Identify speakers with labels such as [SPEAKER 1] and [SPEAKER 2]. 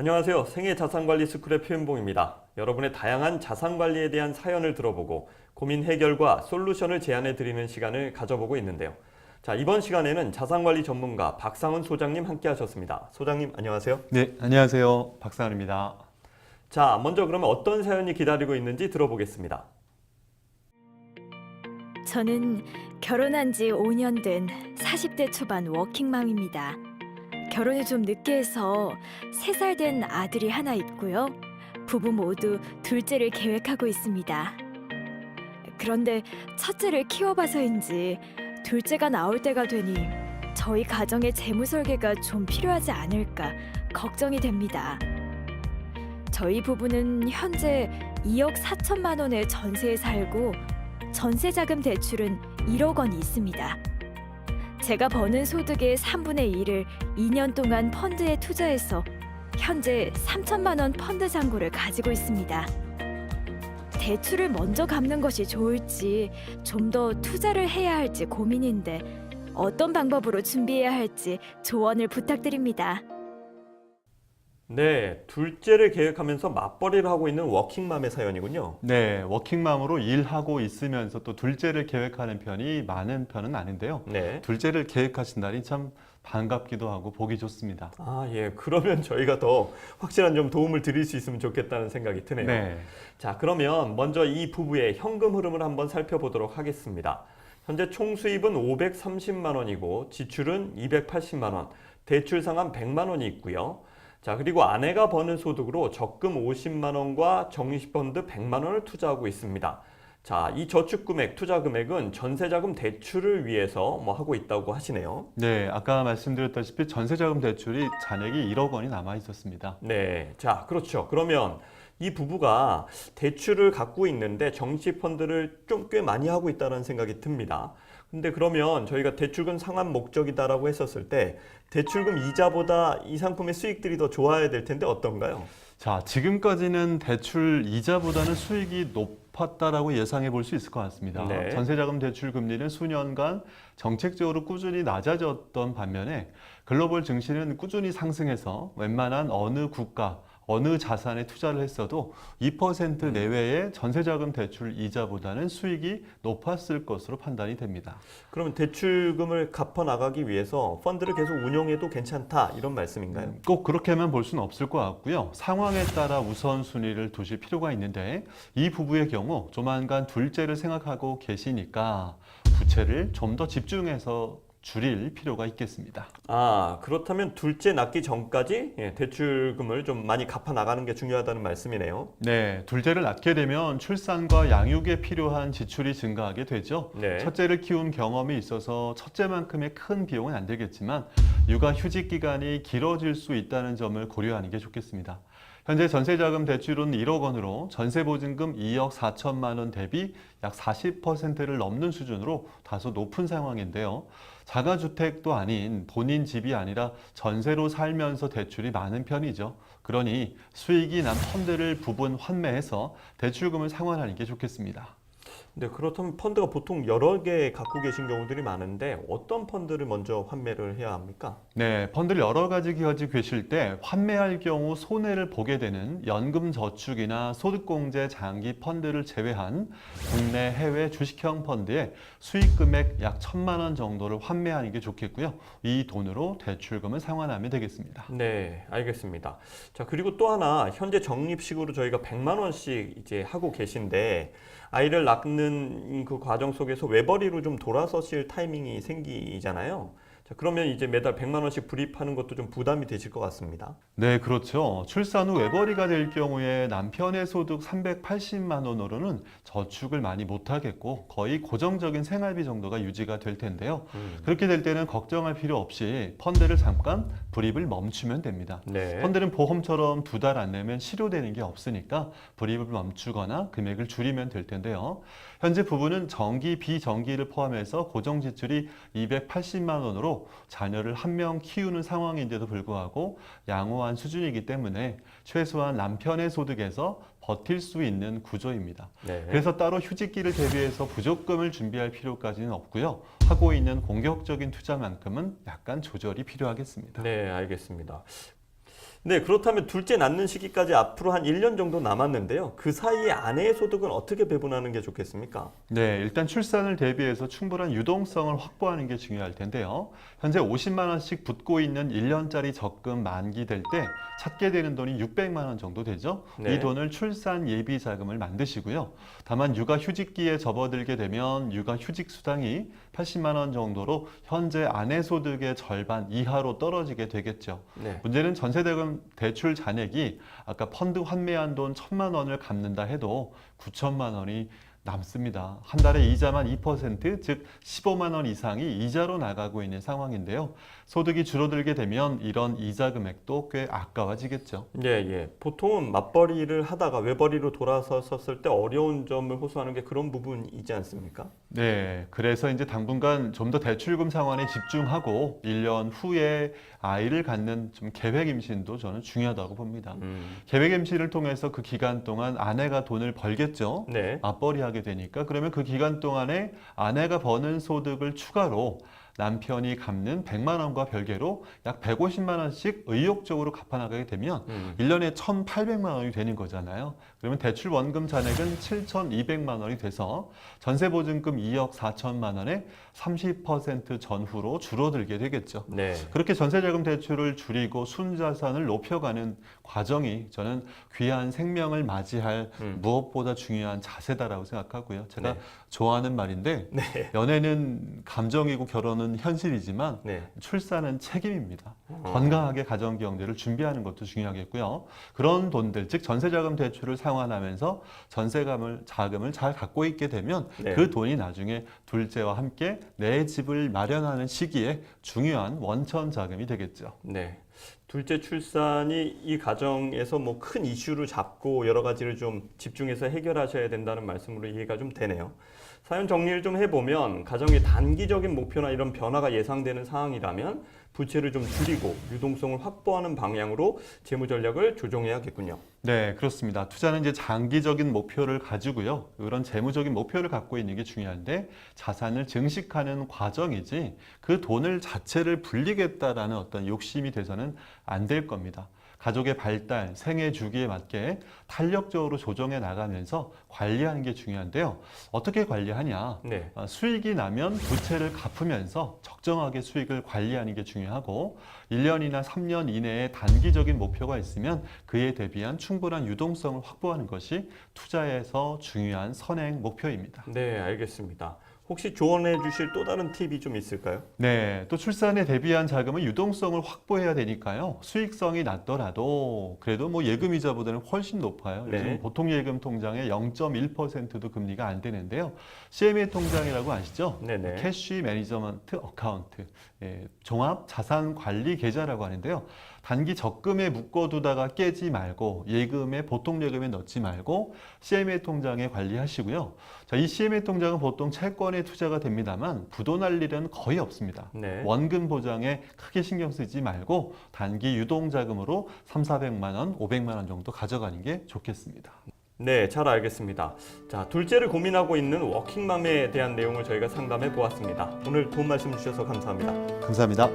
[SPEAKER 1] 안녕하세요. 생애자산관리 스쿨의 표현봉입니다. 여러분의 다양한 자산관리에 대한 사연을 들어보고 고민 해결과 솔루션을 제안해 드리는 시간을 가져보고 있는데요. 자, 이번 시간에는 자산관리 전문가 박상훈 소장님 함께 하셨습니다. 소장님 안녕하세요.
[SPEAKER 2] 네, 안녕하세요. 박상훈입니다.
[SPEAKER 1] 자, 먼저 그러면 어떤 사연이 기다리고 있는지 들어보겠습니다.
[SPEAKER 3] 저는 결혼한 지 5년 된 40대 초반 워킹맘입니다. 결혼을 좀 늦게 해서 3살 된 아들이 하나 있고요. 부부 모두 둘째를 계획하고 있습니다. 그런데 첫째를 키워봐서인지 둘째가 나올 때가 되니 저희 가정의 재무 설계가 좀 필요하지 않을까 걱정이 됩니다. 저희 부부는 현재 2억 4천만 원의 전세에 살고 전세 자금 대출은 1억 원이 있습니다. 제가 버는 소득의 3분의 1을 2년 동안 펀드에 투자해서 현재 3천만 원 펀드 잔고를 가지고 있습니다. 대출을 먼저 갚는 것이 좋을지 좀 더 투자를 해야 할지 고민인데 어떤 방법으로 준비해야 할지 조언을 부탁드립니다.
[SPEAKER 1] 네, 둘째를 계획하면서 맞벌이를 하고 있는 워킹맘의 사연이군요.
[SPEAKER 2] 네, 워킹맘으로 일하고 있으면서 또 둘째를 계획하는 편이 많은 편은 아닌데요.
[SPEAKER 1] 네.
[SPEAKER 2] 둘째를 계획하신다니 참 반갑기도 하고 보기 좋습니다.
[SPEAKER 1] 아, 예. 그러면 저희가 더 확실한 좀 도움을 드릴 수 있으면 좋겠다는 생각이 드네요.
[SPEAKER 2] 네,
[SPEAKER 1] 자, 그러면 먼저 이 부부의 현금 흐름을 한번 살펴보도록 하겠습니다. 현재 총 수입은 530만 원이고 지출은 280만 원, 대출 상환 100만 원이 있고요. 자, 그리고 아내가 버는 소득으로 적금 50만 원과 정리펀드 100만 원을 투자하고 있습니다. 자, 이 저축 금액, 투자 금액은 전세자금 대출을 위해서 하고 있다고 하시네요.
[SPEAKER 2] 네, 아까 말씀드렸다시피 전세자금 대출이 잔액이 1억 원이 남아 있었습니다.
[SPEAKER 1] 네, 자, 그렇죠. 그러면 이 부부가 대출을 갖고 있는데 정치펀드를 좀 꽤 많이 하고 있다는 생각이 듭니다. 근데 그러면 저희가 대출금 상환 목적이다라고 했었을 때 대출금 이자보다 이 상품의 수익들이 더 좋아야 될 텐데 어떤가요?
[SPEAKER 2] 자, 지금까지는 대출 이자보다는 수익이 높았다라고 예상해 볼 수 있을 것 같습니다.
[SPEAKER 1] 네.
[SPEAKER 2] 전세자금 대출 금리는 수년간 정책적으로 꾸준히 낮아졌던 반면에 글로벌 증시는 꾸준히 상승해서 웬만한 어느 국가, 어느 자산에 투자를 했어도 2% 내외의 전세자금 대출 이자보다는 수익이 높았을 것으로 판단이 됩니다.
[SPEAKER 1] 그러면 대출금을 갚아 나가기 위해서 펀드를 계속 운용해도 괜찮다 이런 말씀인가요?
[SPEAKER 2] 꼭 그렇게만 볼 수는 없을 것 같고요. 상황에 따라 우선순위를 두실 필요가 있는데 이 부부의 경우 조만간 둘째를 생각하고 계시니까 부채를 좀 더 집중해서 줄일 필요가 있겠습니다.
[SPEAKER 1] 아, 그렇다면 둘째 낳기 전까지 대출금을 좀 많이 갚아 나가는 게 중요하다는 말씀이네요.
[SPEAKER 2] 네, 둘째를 낳게 되면 출산과 양육에 필요한 지출이 증가하게 되죠.
[SPEAKER 1] 네.
[SPEAKER 2] 첫째를 키운 경험이 있어서 첫째만큼의 큰 비용은 안 들겠지만 육아 휴직 기간이 길어질 수 있다는 점을 고려하는 게 좋겠습니다. 현재 전세자금 대출은 1억 원으로 전세보증금 2억 4천만 원 대비 약 40%를 넘는 수준으로 다소 높은 상황인데요. 자가주택도 아닌 본인 집이 아니라 전세로 살면서 대출이 많은 편이죠. 그러니 수익이 난 펀드를 부분 환매해서 대출금을 상환하는 게 좋겠습니다.
[SPEAKER 1] 네, 그렇다면 펀드가 보통 여러 개 갖고 계신 경우들이 많은데 어떤 펀드를 먼저 환매를 해야 합니까?
[SPEAKER 2] 네, 펀드를 여러 가지 가지고 계실 때 환매할 경우 손해를 보게 되는 연금저축이나 소득공제 장기 펀드를 제외한 국내 해외 주식형 펀드에 수익 금액 약 1,000만 원 정도를 환매하는 게 좋겠고요. 이 돈으로 대출금을 상환하면 되겠습니다.
[SPEAKER 1] 네, 알겠습니다. 자, 그리고 또 하나 현재 적립식으로 저희가 100만 원씩 이제 하고 계신데 아이를 낳는 그 과정 속에서 외벌이로 좀 돌아서실 타이밍이 생기잖아요. 자, 그러면 이제 매달 100만 원씩 불입하는 것도 좀 부담이 되실 것 같습니다.
[SPEAKER 2] 네, 그렇죠. 출산 후 외벌이가 될 경우에 남편의 소득 380만 원으로는 저축을 많이 못하겠고 거의 고정적인 생활비 정도가 유지가 될 텐데요. 그렇게 될 때는 걱정할 필요 없이 펀드를 잠깐 불입을 멈추면 됩니다.
[SPEAKER 1] 네.
[SPEAKER 2] 펀드는 보험처럼 2달 안 내면 실효되는 게 없으니까 불입을 멈추거나 금액을 줄이면 될 텐데요. 현재 부부는 정기, 비정기를 포함해서 고정 지출이 280만 원으로 자녀를 한 명 키우는 상황인데도 불구하고 양호한 수준이기 때문에 최소한 남편의 소득에서 버틸 수 있는 구조입니다.
[SPEAKER 1] 네.
[SPEAKER 2] 그래서 따로 휴직기를 대비해서 부족금을 준비할 필요까지는 없고요. 하고 있는 공격적인 투자만큼은 약간 조절이 필요하겠습니다.
[SPEAKER 1] 네, 알겠습니다. 네, 그렇다면 둘째 낳는 시기까지 앞으로 한 1년 정도 남았는데요. 그 사이에 아내의 소득은 어떻게 배분하는 게 좋겠습니까?
[SPEAKER 2] 네, 일단 출산을 대비해서 충분한 유동성을 확보하는 게 중요할 텐데요. 현재 50만 원씩 붙고 있는 1년짜리 적금 만기될 때 찾게 되는 돈이 600만 원 정도 되죠.
[SPEAKER 1] 네.
[SPEAKER 2] 이 돈을 출산 예비 자금을 만드시고요. 다만 육아 휴직기에 접어들게 되면 육아 휴직 수당이 80만 원 정도로 현재 아내 소득의 절반 이하로 떨어지게 되겠죠.
[SPEAKER 1] 네.
[SPEAKER 2] 문제는 전세대금 대출 잔액이 아까 펀드 환매한 돈 1,000만 원을 갚는다 해도 9천만 원이 남습니다. 한 달에 이자만 2%, 즉 15만 원 이상이 이자로 나가고 있는 상황인데요. 소득이 줄어들게 되면 이런 이자 금액도 꽤 아까워지겠죠.
[SPEAKER 1] 예, 예. 보통은 맞벌이를 하다가 외벌이로 돌아섰을 때 어려운 점을 호소하는 게 그런 부분이지 않습니까?
[SPEAKER 2] 네, 그래서 이제 당분간 좀 더 대출금 상환에 집중하고 1년 후에 아이를 갖는 좀 계획 임신도 저는 중요하다고 봅니다. 계획 임신을 통해서 그 기간 동안 아내가 돈을 벌겠죠.
[SPEAKER 1] 네.
[SPEAKER 2] 맞벌이 하게 되니까 그러면 그 기간 동안에 아내가 버는 소득을 추가로 남편이 갚는 100만 원과 별개로 약 150만 원씩 의욕적으로 갚아나가게 되면 1년에 1,800만 원이 되는 거잖아요. 그러면 대출 원금 잔액은 7,200만 원이 돼서 전세보증금 2억 4천만 원에 30% 전후로 줄어들게 되겠죠.
[SPEAKER 1] 네.
[SPEAKER 2] 그렇게 전세자금 대출을 줄이고 순자산을 높여가는 과정이 저는 귀한 생명을 맞이할 무엇보다 중요한 자세다라고 생각하고요. 제가
[SPEAKER 1] 네.
[SPEAKER 2] 좋아하는 말인데
[SPEAKER 1] 네.
[SPEAKER 2] 연애는 감정이고 결혼은 현실이지만
[SPEAKER 1] 네.
[SPEAKER 2] 출산은 책임입니다. 건강하게 가정경제를 준비하는 것도 중요하겠고요. 그런 돈들, 즉 전세자금 대출을 상환하면서 자금을 잘 갖고 있게 되면
[SPEAKER 1] 네.
[SPEAKER 2] 그 돈이 나중에 둘째와 함께 내 집을 마련하는 시기에 중요한 원천 자금이 되겠죠.
[SPEAKER 1] 네. 둘째 출산이 이 가정에서 뭐 큰 이슈로 잡고 여러 가지를 좀 집중해서 해결하셔야 된다는 말씀으로 이해가 좀 되네요. 사연 정리를 좀 해보면 가정의 단기적인 목표나 이런 변화가 예상되는 상황이라면 부채를 좀 줄이고 유동성을 확보하는 방향으로 재무 전략을 조정해야겠군요.
[SPEAKER 2] 네, 그렇습니다. 투자는 이제 장기적인 목표를 가지고요. 그런 재무적인 목표를 갖고 있는 게 중요한데 자산을 증식하는 과정이지 그 돈을 자체를 불리겠다라는 어떤 욕심이 돼서는 안 될 겁니다. 가족의 발달, 생애 주기에 맞게 탄력적으로 조정해 나가면서 관리하는 게 중요한데요. 어떻게 관리하냐?
[SPEAKER 1] 네.
[SPEAKER 2] 수익이 나면 부채를 갚으면서 적정하게 수익을 관리하는 게 중요하고 1년이나 3년 이내에 단기적인 목표가 있으면 그에 대비한 충분한 유동성을 확보하는 것이 투자에서 중요한 선행 목표입니다.
[SPEAKER 1] 네, 알겠습니다. 혹시 조언해 주실 또 다른 팁이 좀 있을까요?
[SPEAKER 2] 네, 또 출산에 대비한 자금은 유동성을 확보해야 되니까요. 수익성이 낮더라도 그래도 뭐 예금이자보다는 훨씬 높아요.
[SPEAKER 1] 네.
[SPEAKER 2] 요즘 보통 예금 통장에 0.1%도 금리가 안 되는데요. CMA 통장이라고 아시죠?
[SPEAKER 1] 네네.
[SPEAKER 2] 캐시 매니저먼트 어카운트, 종합 자산 관리 계좌라고 하는데요. 단기 적금에 묶어두다가 깨지 말고 예금에 보통 예금에 넣지 말고 CMA 통장에 관리하시고요. 자, 이 CMA 통장은 보통 채권에 투자가 됩니다만 부도날 일은 거의 없습니다.
[SPEAKER 1] 네.
[SPEAKER 2] 원금 보장에 크게 신경 쓰지 말고 단기 유동 자금으로 3,400만 원, 500만 원 정도 가져가는 게 좋겠습니다.
[SPEAKER 1] 네, 잘 알겠습니다. 자, 둘째를 고민하고 있는 워킹맘에 대한 내용을 저희가 상담해 보았습니다. 오늘 도움 말씀 주셔서 감사합니다.
[SPEAKER 2] 감사합니다.